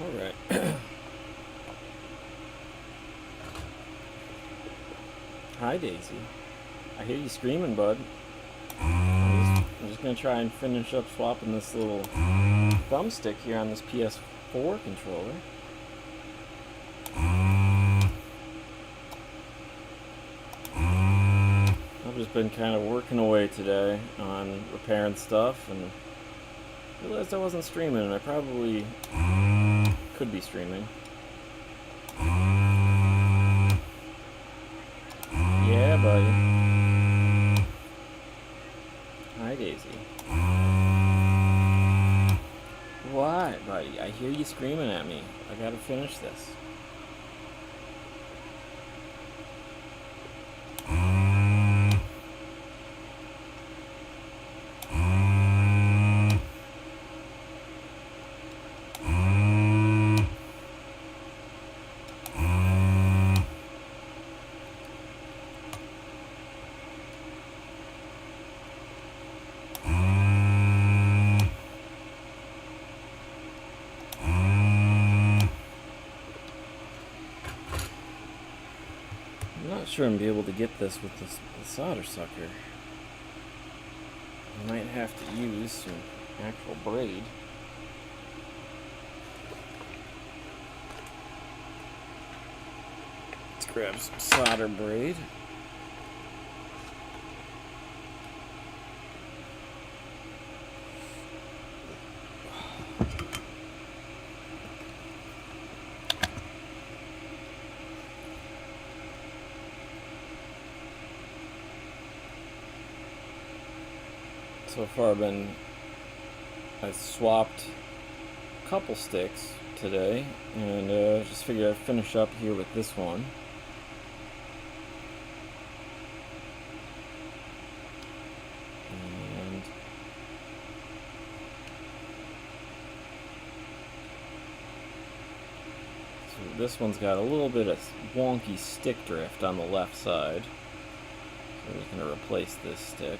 Alright. Hi, Daisy. I hear you screaming, bud. I'm just gonna try and finish up swapping this little thumbstick here on this PS4 controller. I've just been kind of working away today on repairing stuff and realized I wasn't streaming, and I probably could be streaming. Yeah, buddy. Hi, Daisy. Why, buddy? I hear you screaming at me. I gotta finish this. I'm not sure I'm be able to get this with the solder sucker. I might have to use some actual braid. Let's grab some solder braid. So far I swapped a couple sticks today, and just figured I'd finish up here with this one. And so this one's got a little bit of wonky stick drift on the left side. So we're just going to replace this stick.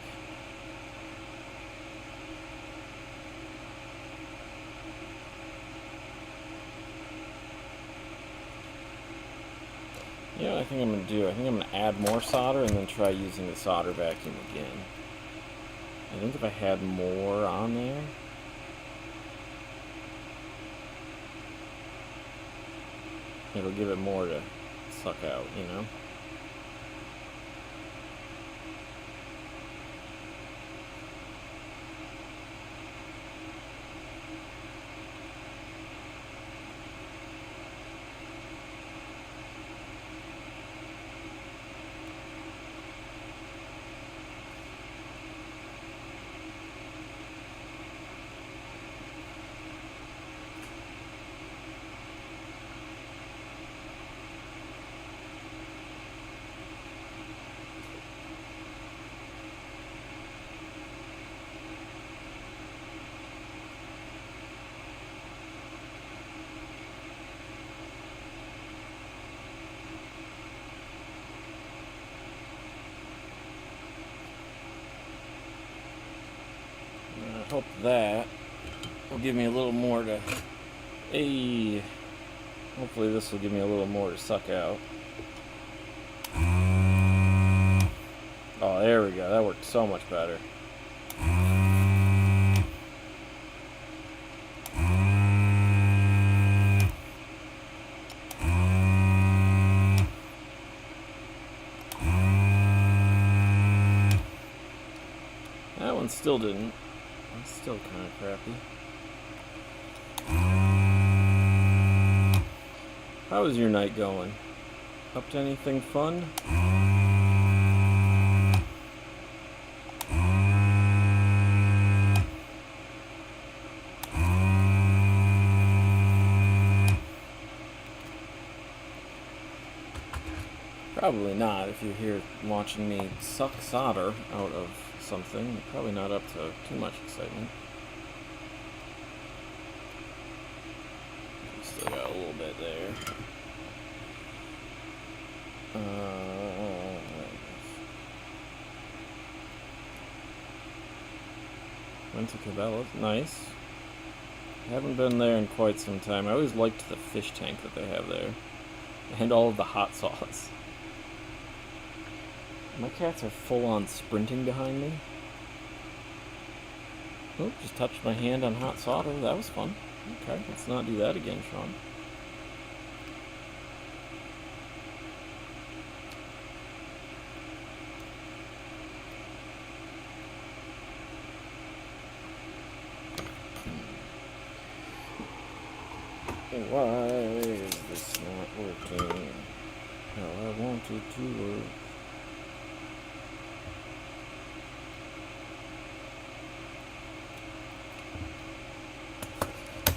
Yeah, I think I'm going to do. I think I'm going to add more solder and then try using the solder vacuum again. I think if I had more on there, it'll give it more to suck out, you know? I hope that will give me a little more to... Hey, hopefully this will give me a little more to suck out. Oh, there we go. That worked so much better. That one still didn't. It's still kind of crappy. How is your night going? Up to anything fun? Probably not. If you're here watching me suck solder out of something, you're probably not up to too much excitement. Still got a little bit there. Went to Cabela's. Nice. Haven't been there in quite some time. I always liked the fish tank that they have there. And all of the hot sauce. My cats are full on sprinting behind me. Oh, just touched my hand on hot solder. That was fun. Okay, let's not do that again, Shawn. Why is this not working how I want it to work?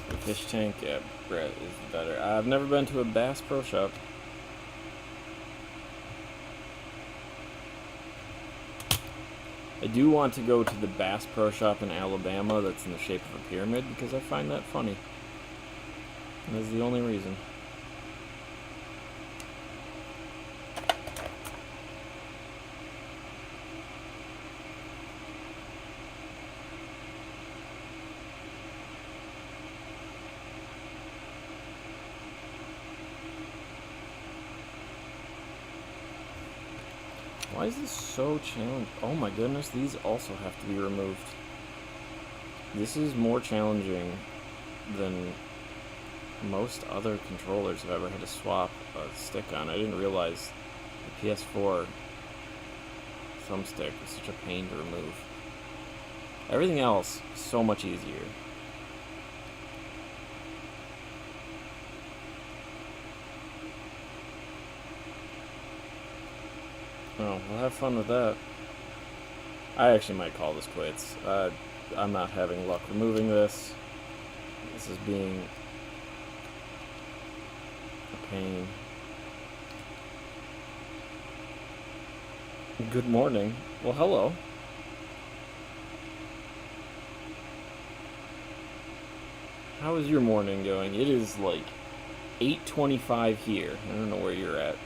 The fish tank at Brett is better. I've never been to a Bass Pro Shop. I do want to go to the Bass Pro Shop in Alabama that's in the shape of a pyramid because I find that funny. That's the only reason. Why is this so challenging? Oh my goodness, these also have to be removed. This is more challenging than most other controllers I've ever had to swap a stick on. I didn't realize the PS4 thumbstick was such a pain to remove. Everything else, so much easier. Oh, we'll have fun with that. I actually might call this quits. I'm not having luck removing this. This is being a pain. Good morning. Well, hello. How is your morning going? It is like 8:25 here. I don't know where you're at.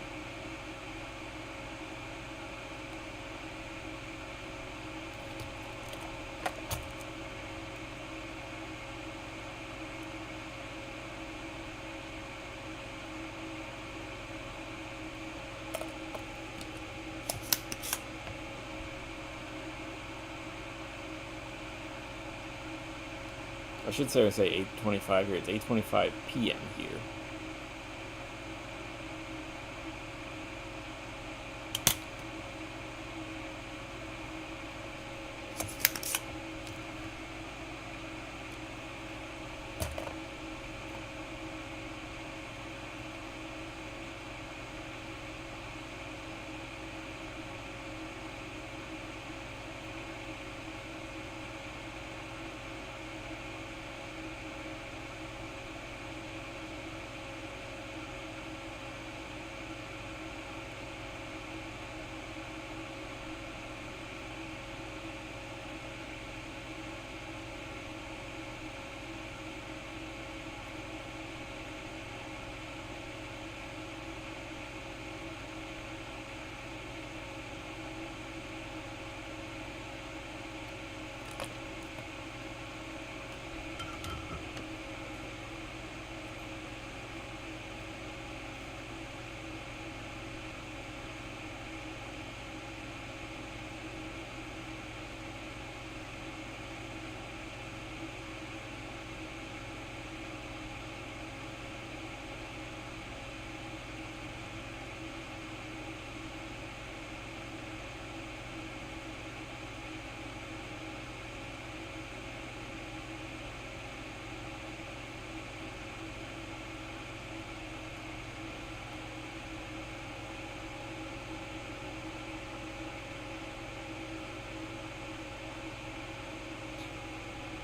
I should say 8:25 here. It's 8:25 p.m. here.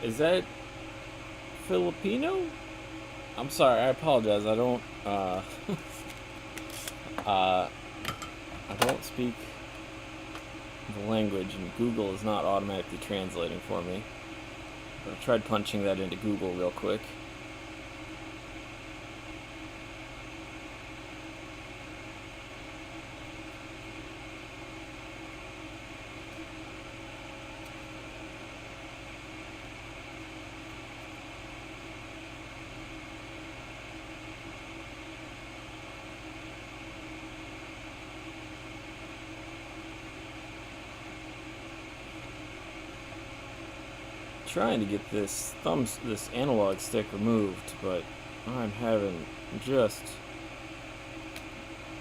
Is that Filipino? I'm sorry, I apologize. I don't I don't speak the language, and Google is not automatically translating for me. I tried punching that into Google real quick. trying to get this analog stick removed, but I'm having just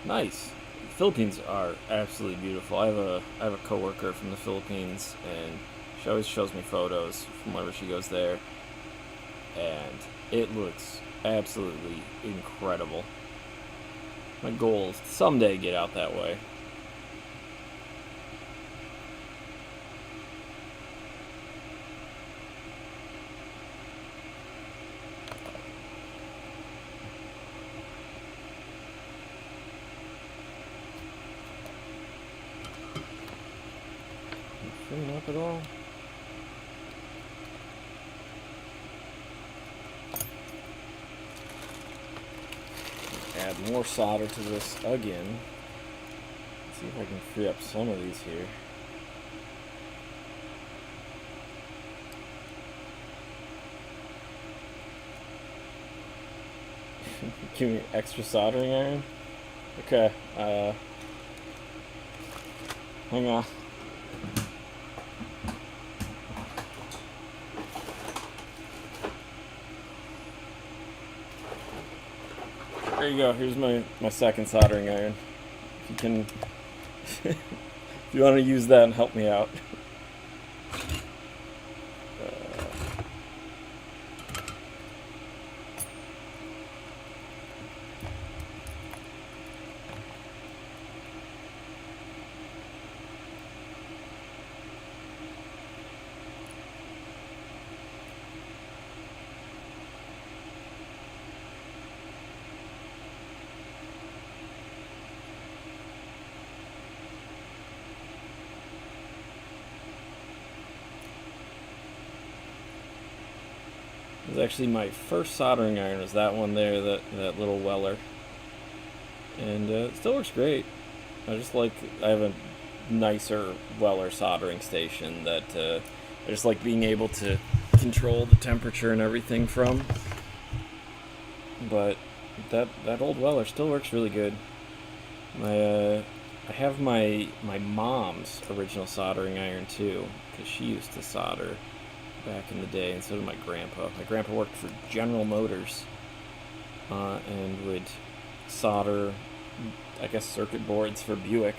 nice. The Philippines are absolutely beautiful. I have a coworker from the Philippines, and she always shows me photos from whenever she goes there, and it looks absolutely incredible. My goal is to someday get out that way. Freeing up at all? Add more solder to this again. Let's see if I can free up some of these here. Give me extra soldering iron? Okay, hang on. There you go, here's my second soldering iron. If you can, if you want to use that and help me out. It was actually my first soldering iron, was that one there, that little Weller. And it still works great. I have a nicer Weller soldering station that I just like being able to control the temperature and everything from. But that old Weller still works really good. I have my mom's original soldering iron too, because she used to solder back in the day, and so did my grandpa. My grandpa worked for General Motors and would solder, I guess, circuit boards for Buick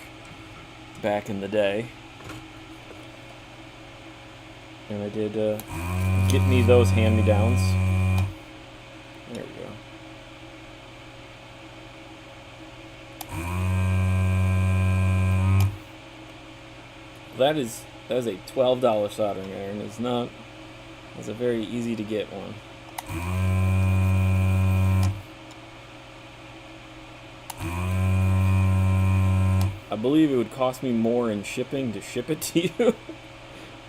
back in the day. And I did get me those hand-me-downs. There we go. That is a $12 soldering iron. It's a very easy to get one. I believe it would cost me more in shipping to ship it to you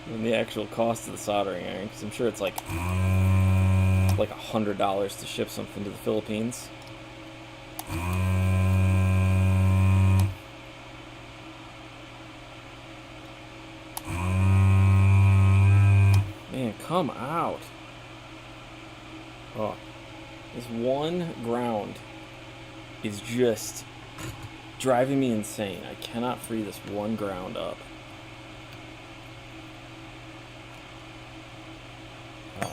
than the actual cost of the soldering iron, because I'm sure it's like $100 to ship something to the Philippines. Man, come out. Oh, this one ground is just driving me insane. I cannot free this one ground up. Oh.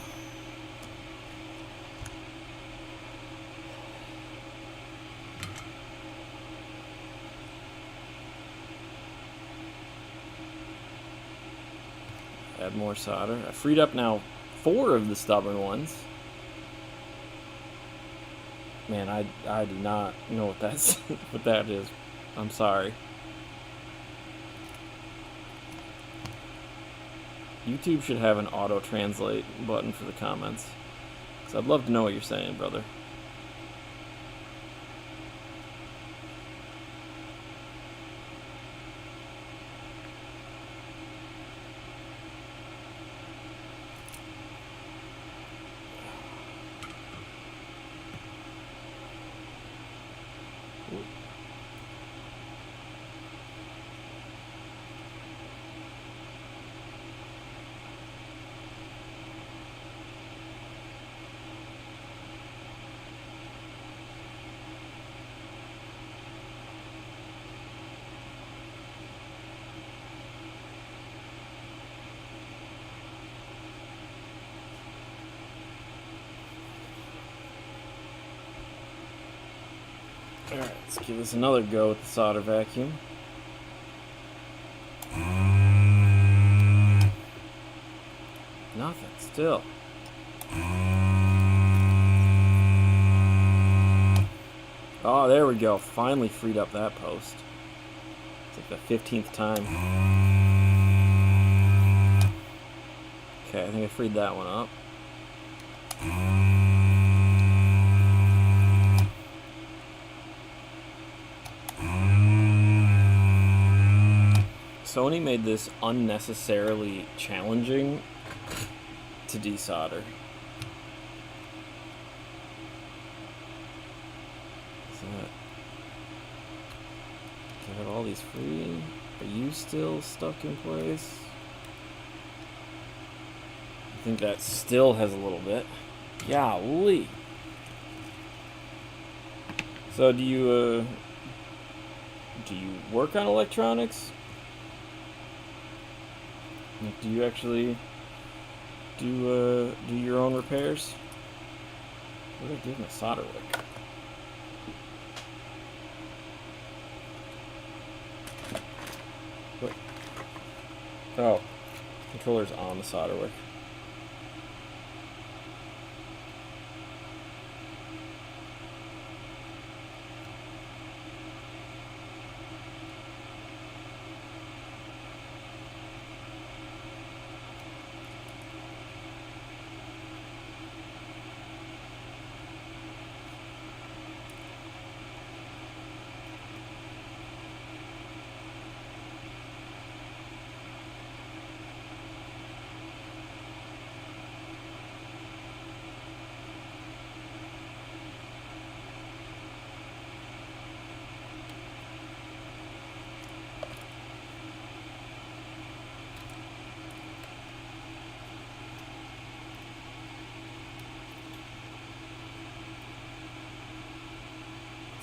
Add more solder. I freed up now 4 of the stubborn ones. Man, I do not know what that's what that is. I'm sorry. YouTube should have an auto-translate button for the comments, because I'd love to know what you're saying, brother. Alright, let's give this another go with the solder vacuum. Nothing, still. Oh, there we go. Finally freed up that post. It's like the 15th time. Okay, I think I freed that one up. Sony made this unnecessarily challenging to desolder. Give it all these free. Are you still stuck in place? I think that still has a little bit. Golly. So do you work on electronics? Like, do you actually do your own repairs? What do I do with my solder wick? What? Oh, controller's on the solder wick.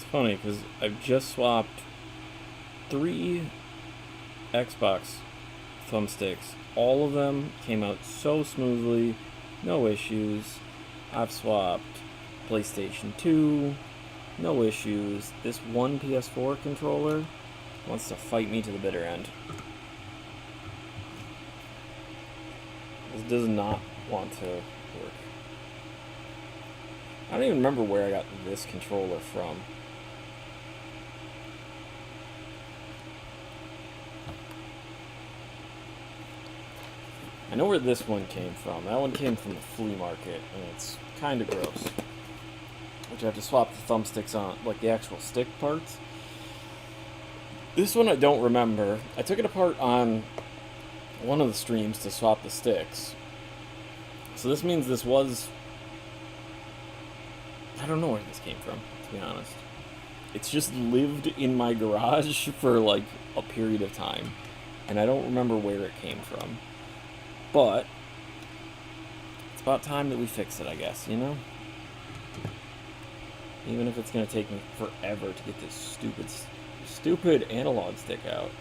Funny because I've just swapped 3 Xbox thumbsticks. All of them came out so smoothly, no issues. I've swapped PlayStation 2, no issues. This one PS4 controller wants to fight me to the bitter end. This does not want to work. I don't even remember where I got this controller from. I know where this one came from. That one came from the flea market, and it's kind of gross. Which I have to swap the thumbsticks on, like the actual stick parts. This one I don't remember. I took it apart on one of the streams to swap the sticks. So this means this was... I don't know where this came from, to be honest. It's just lived in my garage for like a period of time. And I don't remember where it came from. But it's about time that we fix it, I guess, you know? Even if it's going to take me forever to get this stupid analog stick out.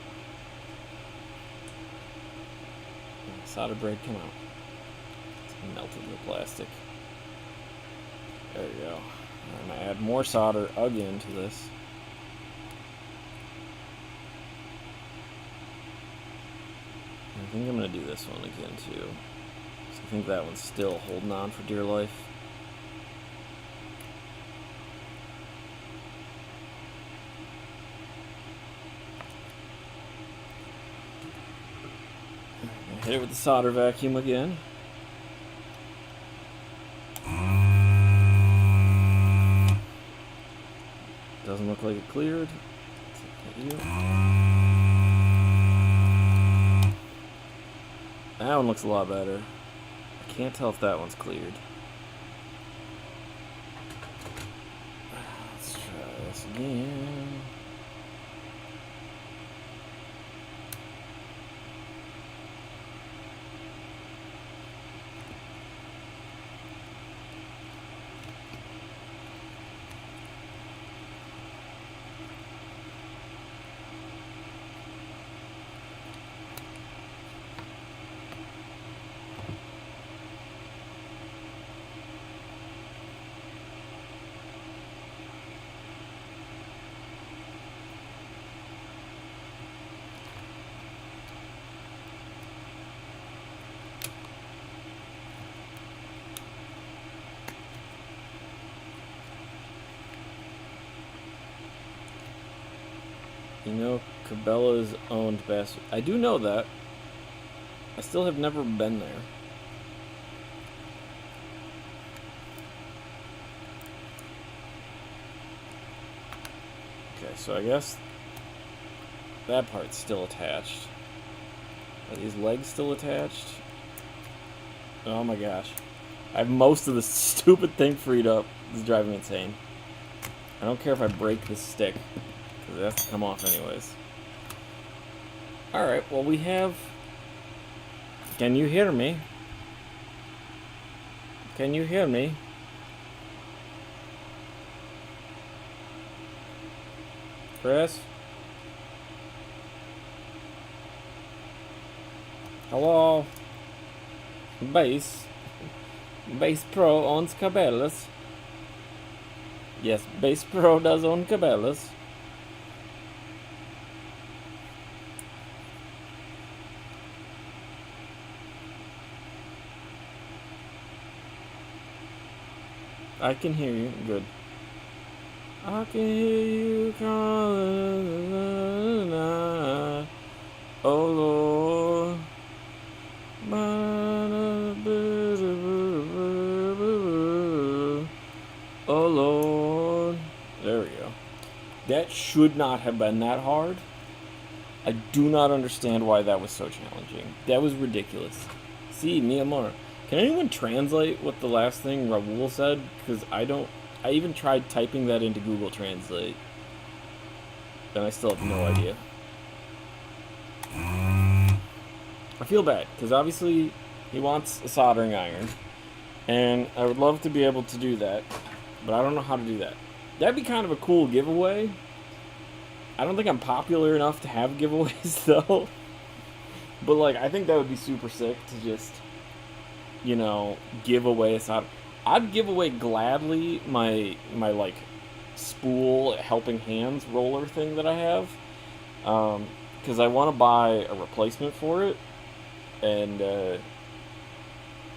Solder braid, come out. It's melted in the plastic. There we go. I'm going to add more solder again to this. I think I'm going to do this one again too. So I think that one's still holding on for dear life. Hit it with the solder vacuum again. Doesn't look like it cleared. That one looks a lot better. I can't tell if that one's cleared. Let's try this again. You know, Cabela's owned best. I do know that. I still have never been there. Okay, so I guess that part's still attached. Are these legs still attached? Oh my gosh. I have most of the stupid thing freed up. This is driving me insane. I don't care if I break this stick, because it has to come off anyways. Alright, well we have... Can you hear me? Can you hear me? Chris? Hello? Base Pro owns Cabela's. Yes, Base Pro does own Cabela's. I can hear you. Good. I can hear you calling. Oh Lord. Oh Lord. There we go. That should not have been that hard. I do not understand why that was so challenging. That was ridiculous. See, mi amor. Can anyone translate what the last thing Raul said? Because I don't... I even tried typing that into Google Translate. And I still have no idea. I feel bad, because obviously he wants a soldering iron. And I would love to be able to do that. But I don't know how to do that. That'd be kind of a cool giveaway. I don't think I'm popular enough to have giveaways, though. But, like, I think that would be super sick to just... you know, give away a solder. I'd give away gladly my like spool helping hands roller thing that I have, because I want to buy a replacement for it, and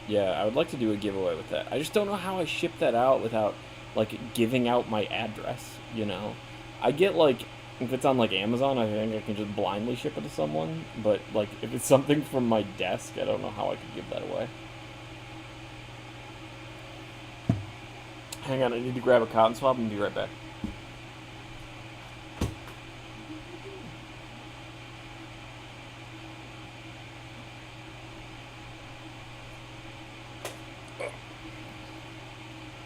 yeah, I would like to do a giveaway with that. I just don't know how I ship that out without like giving out my address. You know, I get like if it's on like Amazon, I think I can just blindly ship it to someone, but like if it's something from my desk, I don't know how I could give that away. Hang on, I need to grab a cotton swab and be right back.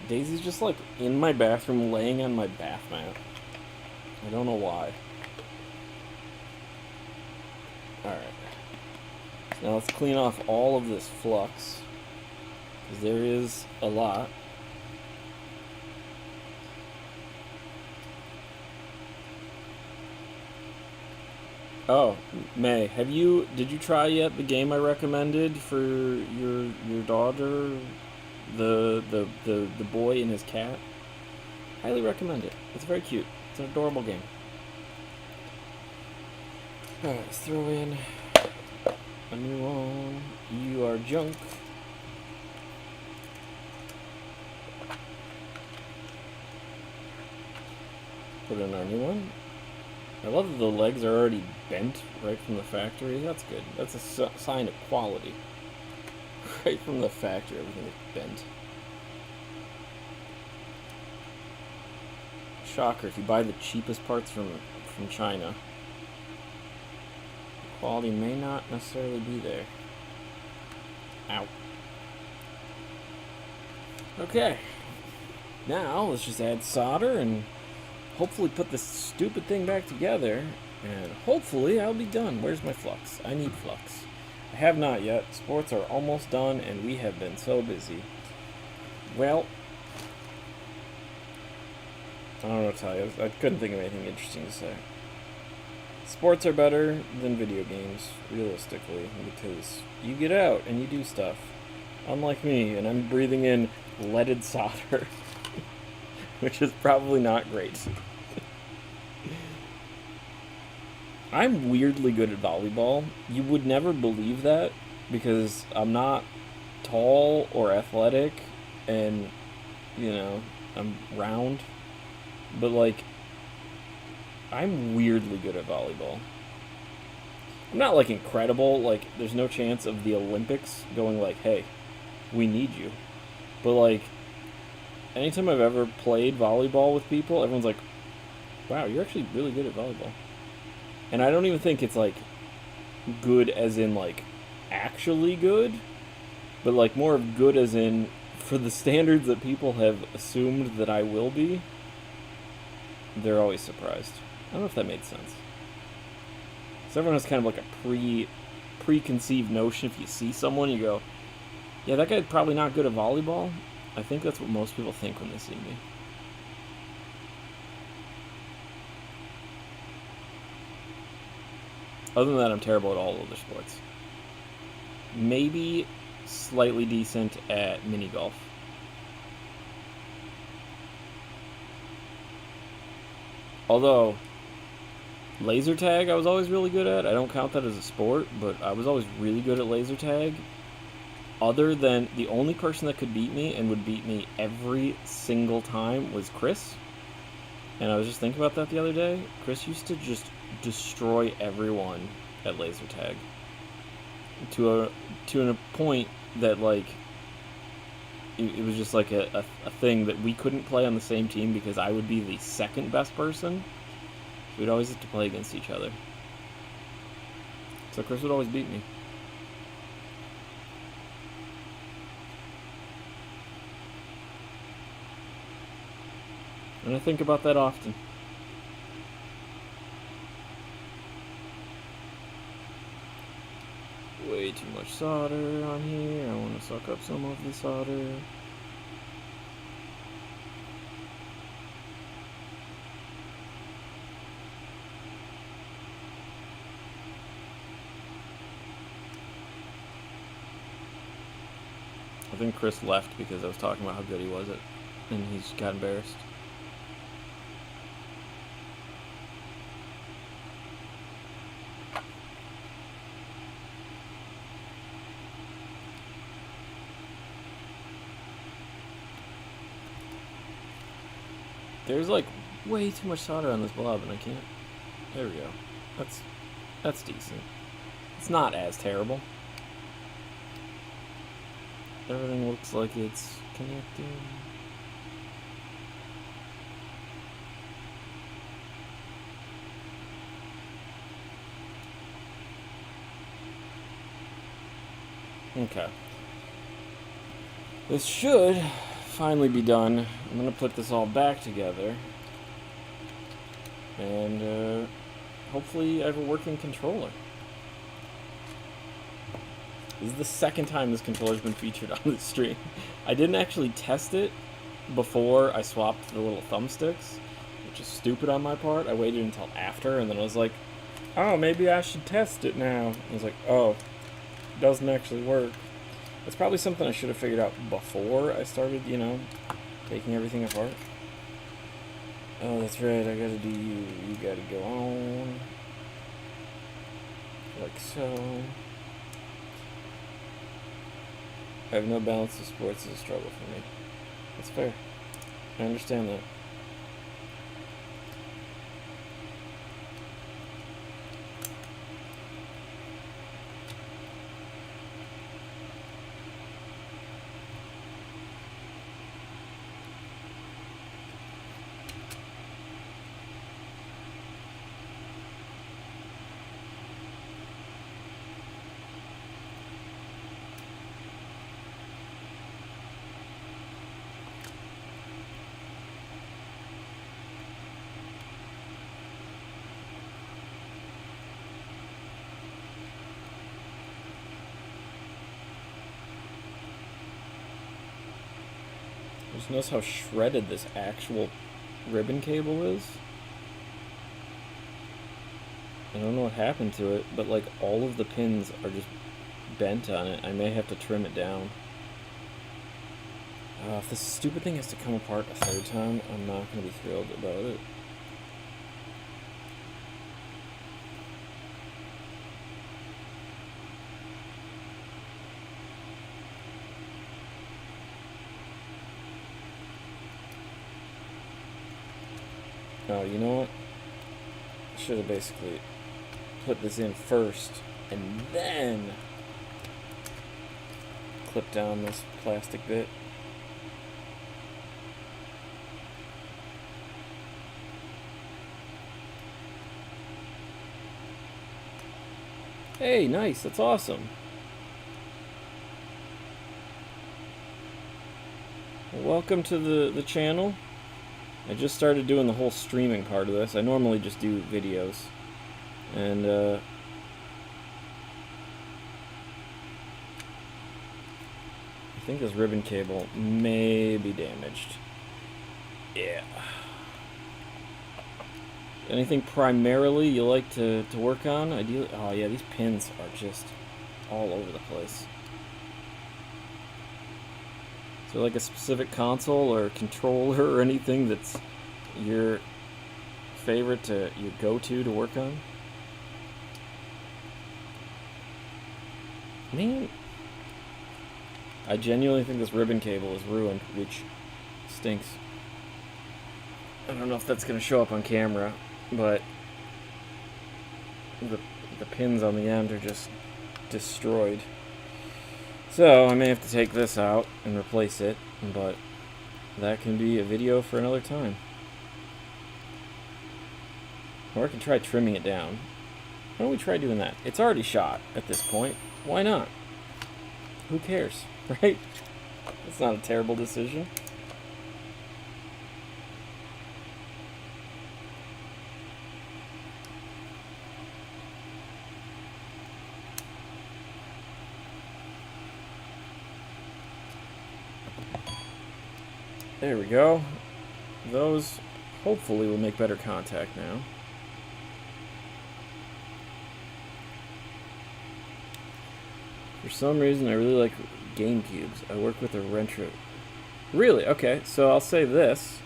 Daisy's just like in my bathroom laying on my bath mat. I don't know why. Alright. Now let's clean off all of this flux, because there is a lot. Oh, May, did you try yet the game I recommended for your daughter, the boy and his cat? Highly recommend it. It's very cute. It's an adorable game. Alright, let's throw in a new one. You are junk. Put in our new one. I love that the legs are already bent right from the factory. That's good. That's a sign of quality. Right from the factory, everything is bent. Shocker, if you buy the cheapest parts from China, the quality may not necessarily be there. Ow. Okay. Now, let's just add solder and hopefully put this stupid thing back together, and hopefully I'll be done. Where's my flux? I need flux. I have not yet. Sports are almost done, and we have been so busy. Well, I don't know what to tell you. I couldn't think of anything interesting to say. Sports are better than video games, realistically, because you get out and you do stuff. Unlike me, and I'm breathing in leaded solder. Which is probably not great. I'm weirdly good at volleyball. You would never believe that, because I'm not tall or athletic, and, you know, I'm round. But, like, I'm weirdly good at volleyball. I'm not like incredible, like there's no chance of the Olympics going like, hey, we need you. But like anytime I've ever played volleyball with people, everyone's like, wow, you're actually really good at volleyball. And I don't even think it's like good as in like actually good, but like more of good as in for the standards that people have assumed that I will be, they're always surprised. I don't know if that made sense. So everyone has kind of like a preconceived notion. If you see someone, you go, yeah, that guy's probably not good at volleyball. I think that's what most people think when they see me. Other than that, I'm terrible at all other sports. Maybe slightly decent at mini golf. Although, laser tag I was always really good at. I don't count that as a sport, but I was always really good at laser tag. Other than the only person that could beat me and would beat me every single time was Chris. And I was just thinking about that the other day. Chris used to just destroy everyone at laser tag to a point that like it was just like a thing that we couldn't play on the same team because I would be the second best person. So we'd always have to play against each other. So Chris would always beat me. And I think about that often. Way too much solder on here. I want to suck up some of the solder. I think Chris left because I was talking about how good he was at, and he's got embarrassed. There's like way too much solder on this blob and I can't. There we go. That's decent. It's not as terrible. Everything looks like it's connected. Okay. This should finally be done. I'm gonna put this all back together. And hopefully I have a working controller. This is the second time this controller's been featured on the stream. I didn't actually test it before I swapped the little thumbsticks, which is stupid on my part. I waited until after, and then I was like, oh, maybe I should test it now. I was like, oh, it doesn't actually work. That's probably something I should have figured out before I started, taking everything apart. Oh, that's right, I gotta do you. You gotta go on. Like so. I have no balance of sports is a struggle for me. That's fair. I understand that. Just notice how shredded this actual ribbon cable is. I don't know what happened to it, but like all of the pins are just bent on it. I may have to trim it down. If this stupid thing has to come apart a third time, I'm not going to be thrilled about it. Oh, you know what? should have basically put this in first and then clip down this plastic bit. Hey, nice, that's awesome. Welcome to the channel. I just started doing the whole streaming part of this. I normally just do videos. And I think this ribbon cable may be damaged. Yeah. Anything primarily you like to work on? Ideally, oh yeah, these pins are just all over the place. Is there like a specific console or controller or anything that's your favorite, your go-to to work on? Man, I genuinely think this ribbon cable is ruined, which stinks. I don't know if that's going to show up on camera, but the pins on the end are just destroyed. So I may have to take this out and replace it, but that can be a video for another time. Or I can try trimming it down. Why don't we try doing that? It's already shot at this point. Why not? Who cares, right? It's not a terrible decision. There we go. Those hopefully will make better contact now. For some reason, I really like GameCubes. I work with a retro. Really? Okay, so I'll say this.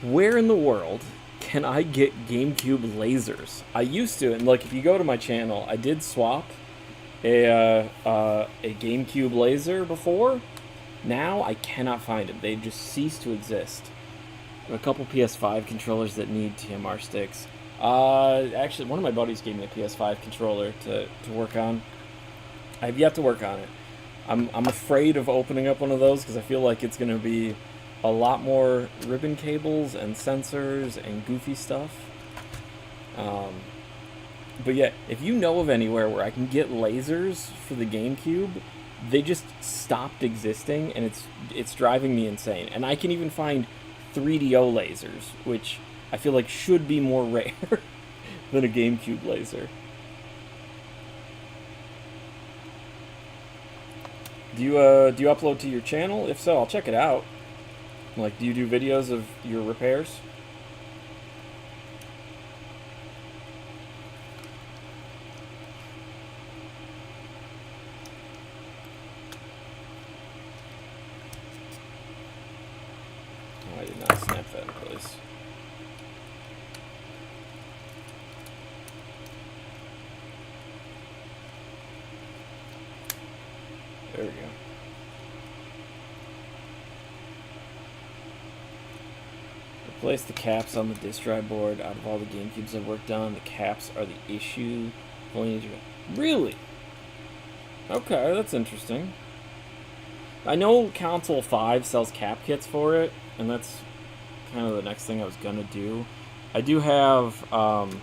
Where in the world can I get GameCube lasers? I used to, and like if you go to my channel, I did swap a GameCube laser before. Now I cannot find them. They just cease to exist. I have a couple PS5 controllers that need TMR sticks. Actually, one of my buddies gave me a PS5 controller to work on. I have yet to work on it. I'm afraid of opening up one of those because I feel like it's going to be a lot more ribbon cables and sensors and goofy stuff. But yeah, if you know of anywhere where I can get lasers for the GameCube, they just stopped existing, and it's driving me insane. And I can even find 3DO lasers, which I feel like should be more rare than a GameCube laser. Do you upload to your channel? If so, I'll check it out. Like, do you do videos of your repairs? Oh, I did not snap that in place. There we go. Replace the caps on the disk drive board. Out of all the GameCubes I've worked on, the caps are the issue. Really? Okay, that's interesting. I know Console 5 sells cap kits for it, and that's kind of the next thing I was gonna do. I do have on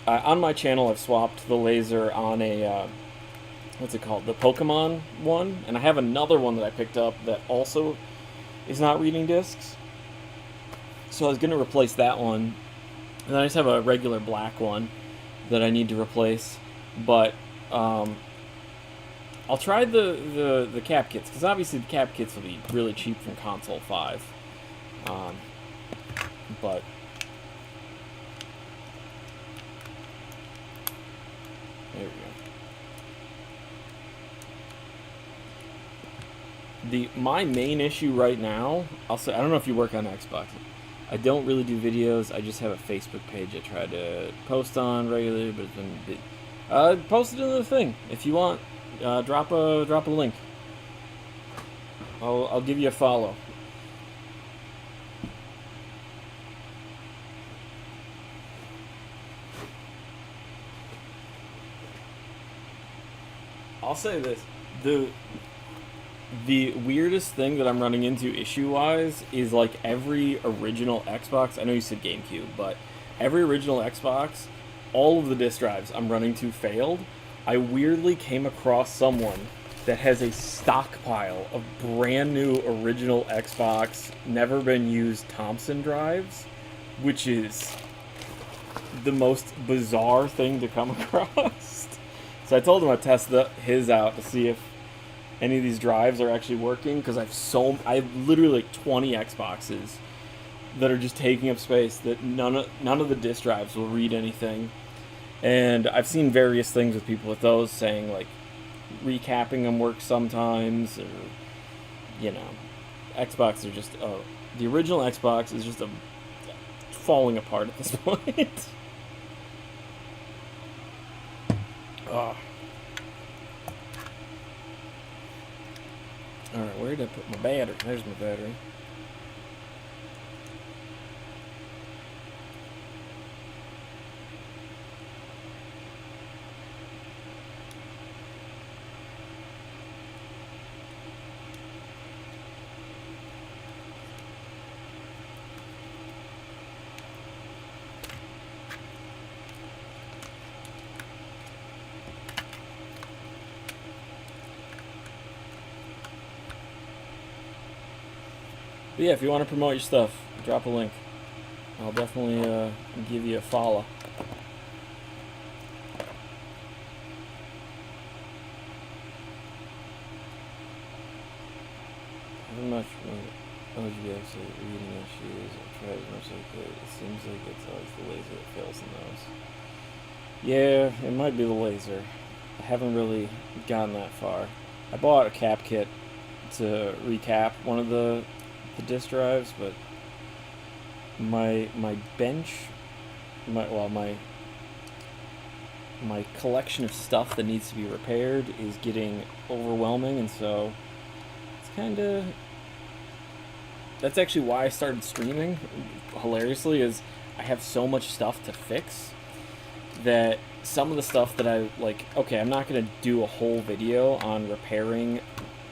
my channel I've swapped the laser on a what's it called, the Pokemon one, and I have another one that I picked up that also is not reading discs, so I was gonna replace that one, and then I just have a regular black one that I need to replace. But I'll try the cap kits, because obviously the cap kits will be really cheap from Console 5. But there we go. My main issue right now, I'll say, I don't know if you work on Xbox. I don't really do videos. I just have a Facebook page I try to post on regularly, but it's been post it in the thing if you want. Drop a link. I'll give you a follow. I'll say this: the weirdest thing that I'm running into issue-wise is like every original Xbox. I know you said GameCube, but every original Xbox, all of the disk drives I'm running to failed. I weirdly came across someone that has a stockpile of brand new original Xbox, never been used Thompson drives, which is the most bizarre thing to come across. So I told him I'd test his out to see if any of these drives are actually working, because I have literally like 20 Xboxes that are just taking up space that none of the disk drives will read anything. And I've seen various things with people with those saying like recapping them works sometimes, or Xbox are just the original Xbox is just falling apart at this point. Oh. Alright, where did I put my battery? There's my battery. But yeah, if you want to promote your stuff, drop a link. I'll definitely give you a follow. How much OGX reading issues? I tried as much as I could. It seems like it's always the laser that fails in those. Yeah, it might be the laser. I haven't really gotten that far. I bought a cap kit to recap one of the disk drives, but my bench, my collection of stuff that needs to be repaired is getting overwhelming, and so it's kind of, that's actually why I started streaming. Hilariously, is I have so much stuff to fix that some of the stuff that I like, okay, I'm not gonna do a whole video on repairing,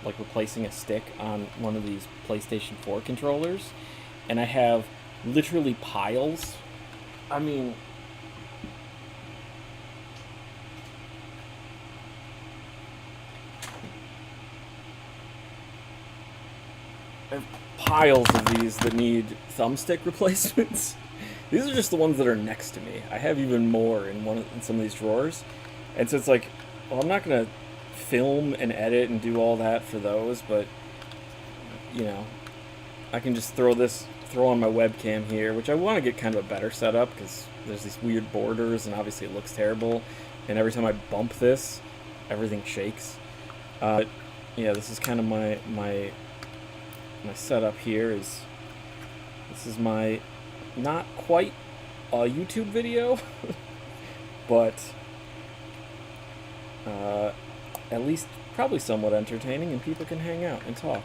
like replacing a stick on one of these PlayStation 4 controllers, and I have literally piles. I mean, I have piles of these that need thumbstick replacements. These are just the ones that are next to me. I have even more in some of these drawers, and so it's like, well, I'm not gonna film and edit and do all that for those, but I can just throw on my webcam here, which I want to get kind of a better setup because there's these weird borders and obviously it looks terrible, and every time I bump this, everything shakes. But yeah, this is kind of my setup here. This is my not quite a YouTube video, but at least probably somewhat entertaining, and people can hang out and talk.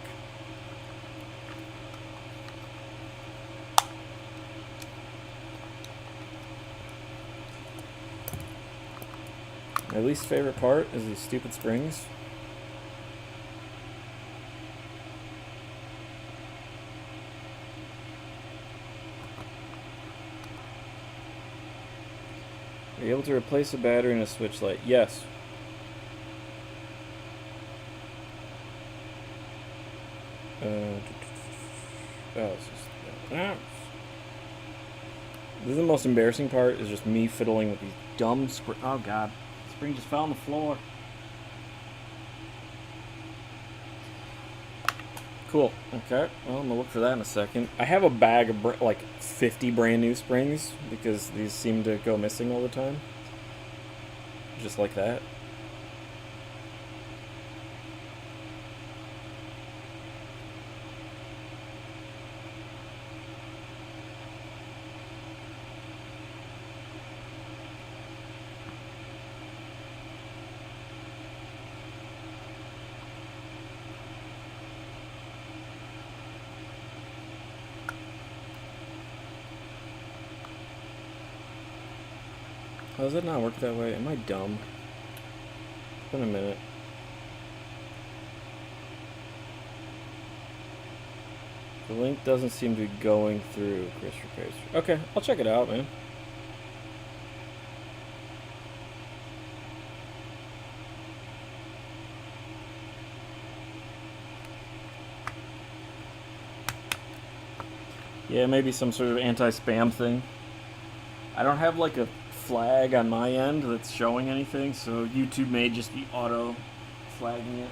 My least favorite part is these stupid springs. Are you able to replace a battery in a switch light? Yes. This is the most embarrassing part, is just me fiddling with these dumb oh god, the spring just fell on the floor. Cool. Okay, well, I'm gonna look for that in a second. I have a bag of like 50 brand new springs because these seem to go missing all the time. Just like that. How does it not work that way? Am I dumb? It's been a minute. The link doesn't seem to be going through, Chris Repairs. Okay, I'll check it out, man. Yeah, maybe some sort of anti-spam thing. I don't have like a flag on my end that's showing anything, so YouTube may just be auto flagging it.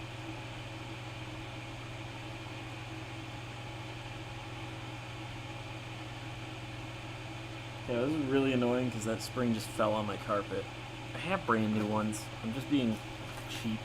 Yeah, this is really annoying because that spring just fell on my carpet. I have brand new ones. I'm just being cheap.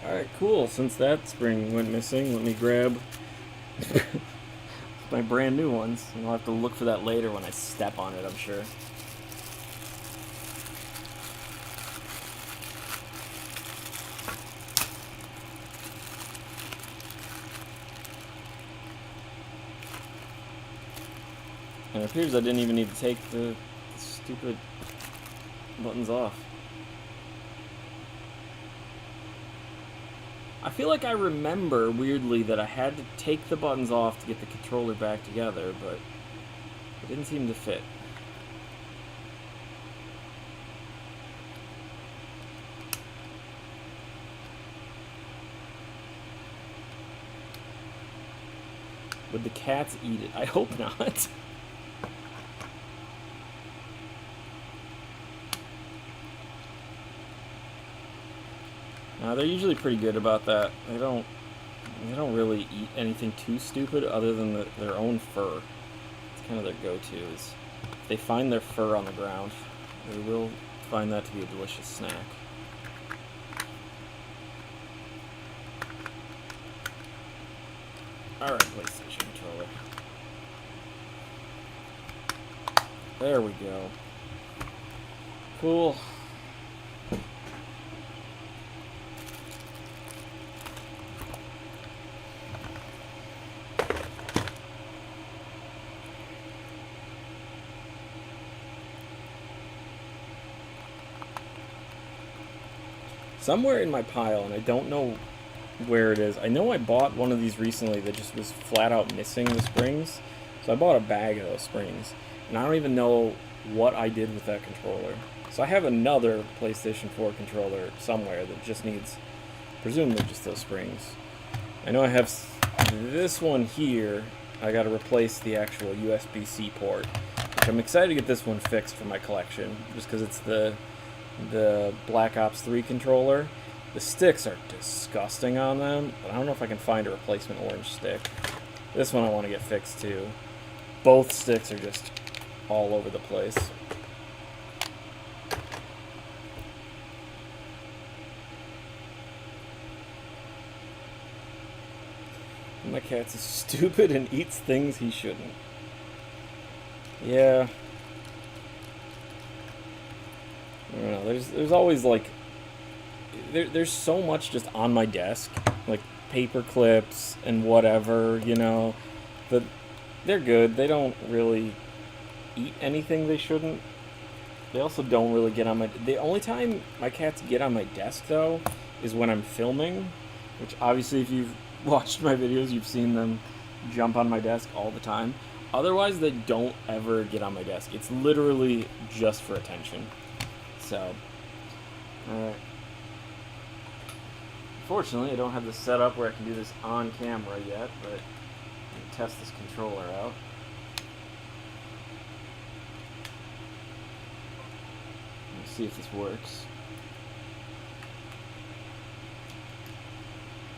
Alright, cool. Since that spring went missing, let me grab my brand new ones. And I'll have to look for that later when I step on it, I'm sure. And it appears I didn't even need to take the stupid buttons off. I feel like I remember, weirdly, that I had to take the buttons off to get the controller back together, but it didn't seem to fit. Would the cats eat it? I hope not. They're usually pretty good about that. They don't really eat anything too stupid other than their own fur. It's kind of their go-to. Is if they find their fur on the ground, they will find that to be a delicious snack. Alright, PlayStation controller. There we go. Cool. Somewhere in my pile, and I don't know where it is. I know I bought one of these recently that just was flat out missing the springs. So I bought a bag of those springs. And I don't even know what I did with that controller. So I have another PlayStation 4 controller somewhere that just needs, presumably, just those springs. I know I have this one here. I got to replace the actual USB-C port. Which I'm excited to get this one fixed for my collection. Just because it's the Black Ops 3 controller. The sticks are disgusting on them, but I don't know if I can find a replacement orange stick. This one I want to get fixed too. Both sticks are just all over the place. My cat's stupid and eats things he shouldn't. Yeah. I don't know, there's always like there's so much just on my desk, like paper clips and whatever, you know, that they're good. They don't really eat anything they shouldn't. They also don't really get on my, the only time my cats get on my desk though is when I'm filming, which obviously if you've watched my videos you've seen them jump on my desk all the time. Otherwise they don't ever get on my desk. It's literally just for attention. So, alright. Unfortunately, I don't have this set up where I can do this on camera yet, but I'm going to test this controller out. Let's see if this works.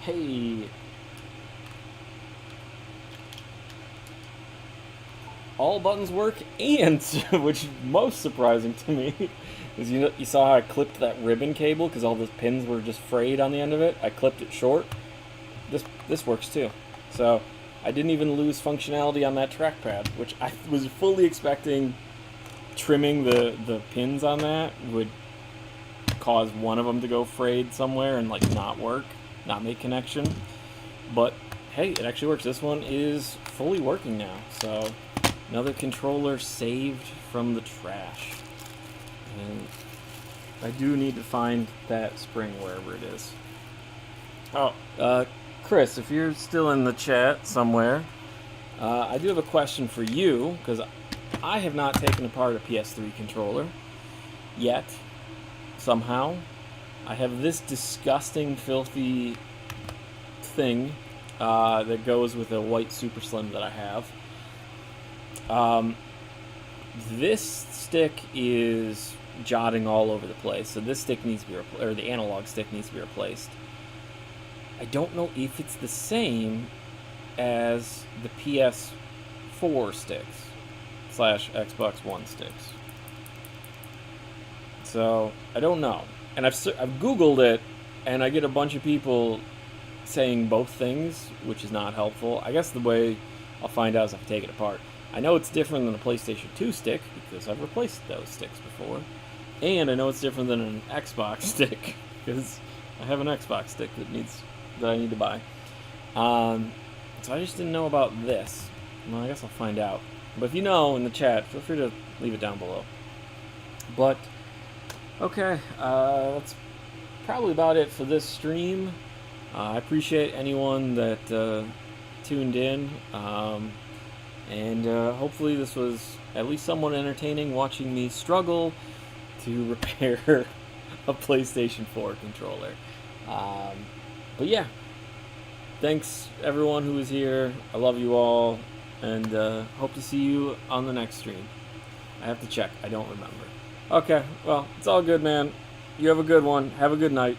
Hey! All buttons work, and, which is most surprising to me, is you saw how I clipped that ribbon cable because all the pins were just frayed on the end of it. I clipped it short, this works too. So I didn't even lose functionality on that trackpad, which I was fully expecting trimming the pins on that would cause one of them to go frayed somewhere and like not work, not make connection. But hey, it actually works. This one is fully working now. So another controller saved from the trash. And I do need to find that spring wherever it is. Oh, Chris, if you're still in the chat somewhere, I do have a question for you, because I have not taken apart a PS3 controller yet, somehow. I have this disgusting, filthy thing that goes with a white Super Slim that I have. This stick is jotting all over the place, so this stick needs to be replaced, or the analog stick needs to be replaced. I don't know if it's the same as the PS4 sticks / Xbox One sticks. So I don't know, and I've Googled it, and I get a bunch of people saying both things, which is not helpful. I guess the way I'll find out is if I take it apart. I know it's different than a PlayStation 2 stick because I've replaced those sticks before, and I know it's different than an Xbox stick because I have an Xbox stick that I need to buy. So I just didn't know about this. Well, I guess I'll find out. But if you know in the chat, feel free to leave it down below. But okay, that's probably about it for this stream. I appreciate anyone that tuned in, and hopefully this was at least somewhat entertaining, watching me struggle to repair a PlayStation 4 controller. But yeah, thanks everyone who was here. I love you all, and hope to see you on the next stream. I have to check. I don't remember. Okay, well, it's all good, man. You have a good one. Have a good night.